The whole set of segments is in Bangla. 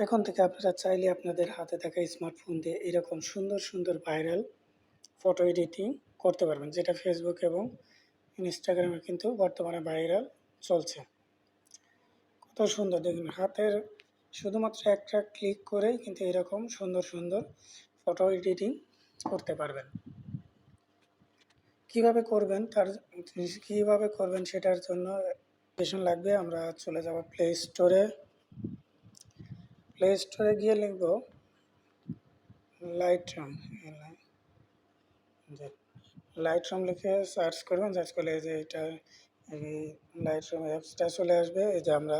এখন থেকে আপনারা চাইলে আপনাদের হাতে থাকা স্মার্টফোন দিয়ে এরকম সুন্দর সুন্দর ভাইরাল ফটো এডিটিং করতে পারবেন, যেটা ফেসবুক এবং ইনস্টাগ্রামে কিন্তু বর্তমানে ভাইরাল চলছে। কত সুন্দর দেখুন, হাতের শুধুমাত্র একটা ক্লিক করেই কিন্তু এরকম সুন্দর সুন্দর ফটো এডিটিং করতে পারবেন। কিভাবে করবেন সেটার জন্য অ্যাপ্লিকেশন লাগবে। আমরা চলে যাব প্লে স্টোরে গিয়ে লিখব লাইটরুম লিখে সার্চ করবেন। সার্চ করলে যে এটা লাইটরুম অ্যাপসটা চলে আসবে। এই যে আমরা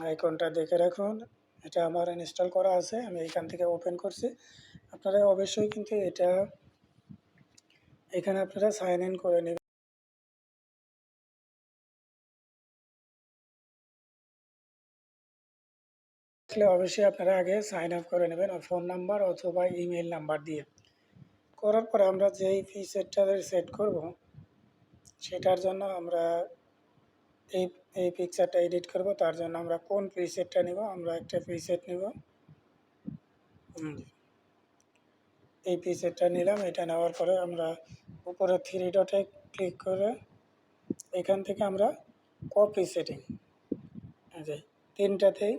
আইকনটা দেখে রাখুন, এটা আমার ইনস্টল করা আছে, আমি এখান থেকে ওপেন করছি। আপনারা অবশ্যই কিন্তু এখানে আপনারা সাইন ইন করে নেবেন। অবশ্যই আপনারা আগে সাইন আপ করে নেবেন ফোন নাম্বার অথবা ইমেল নাম্বার দিয়ে। করার পরে আমরা যেই ফিচারটা সেট করব সেটার জন্য আমরা এই পিকচারটা এডিট করব। তার জন্য আমরা কোন প্রিসেটটা নিব, আমরা একটা প্রিসেট নিব। এই প্রিসেটটা নিলাম। এটা নেওয়ার পরে আমরা উপরে 3 ডটে ক্লিক করে এখান থেকে আমরা কপি সেটিং, যে 3টাতেই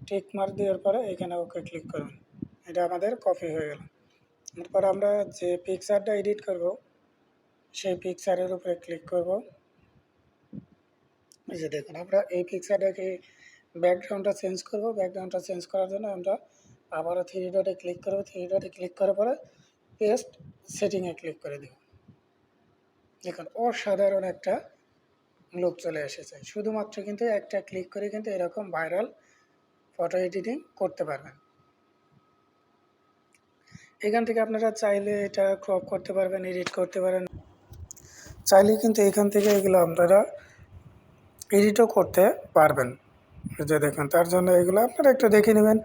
টিক মার্ক দেওয়ার পরে এখানে ওকে ক্লিক করবেন। এটা আমাদের কপি হয়ে গেল। এরপর আমরা যে পিকচারটা এডিট করব সেই পিকচারের উপরে ক্লিক করব। এই যে দেখুন, আমরা এই পিকচারটাকে ব্যাকগ্রাউন্ডটা চেঞ্জ করব। ব্যাকগ্রাউন্ডটা চেঞ্জ করার জন্য আমরা আবারও 3 ডটে ক্লিক করব। 3 ডটে ক্লিক করার পরে পেস্ট সেটিংয়ে ক্লিক করে দেব। দেখুন, অসাধারণ একটা লুক চলে এসেছে। শুধুমাত্র কিন্তু একটা ক্লিক করে কিন্তু এরকম ভাইরাল ফটো এডিটিং করতে পারবেন। এখান থেকে আপনারা চাইলে এটা ক্রপ করতে পারবেন, এডিট করতে পারেন। চাইলে কিন্তু এখান থেকে এগুলো আপনারা এডিটও করতে পারবেন। যে দেখুন, তার জন্য এগুলো আপনারা একটু দেখে নেবেন।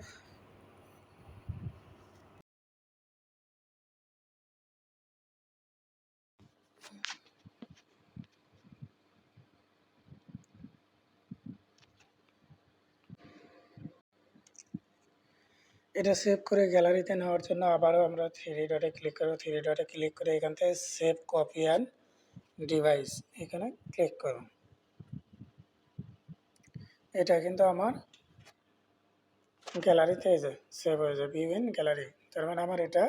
এটা সেভ করে গ্যালারিতে নেওয়ার জন্য আবারও আমরা 3 ডটে ক্লিক করব। 3 ডটে ক্লিক করে এখান থেকে সেভ কপি অ্যান্ড ডিভাইস এখানে ক্লিক করুন। এটা কিন্তু আমার গ্যালারিতে এই যে সেভ হয়ে যায়, ভিউ ইন গ্যালারি। তার মানে আমার এটা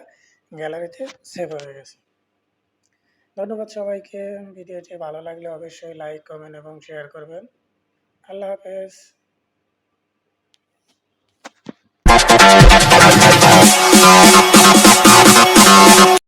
গ্যালারিতে সেভ হয়ে গেছে। ধন্যবাদ সবাইকে। ভিডিওটি ভালো লাগলে অবশ্যই লাইক, কমেন্ট এবং শেয়ার করবেন। আল্লাহ হাফেজ।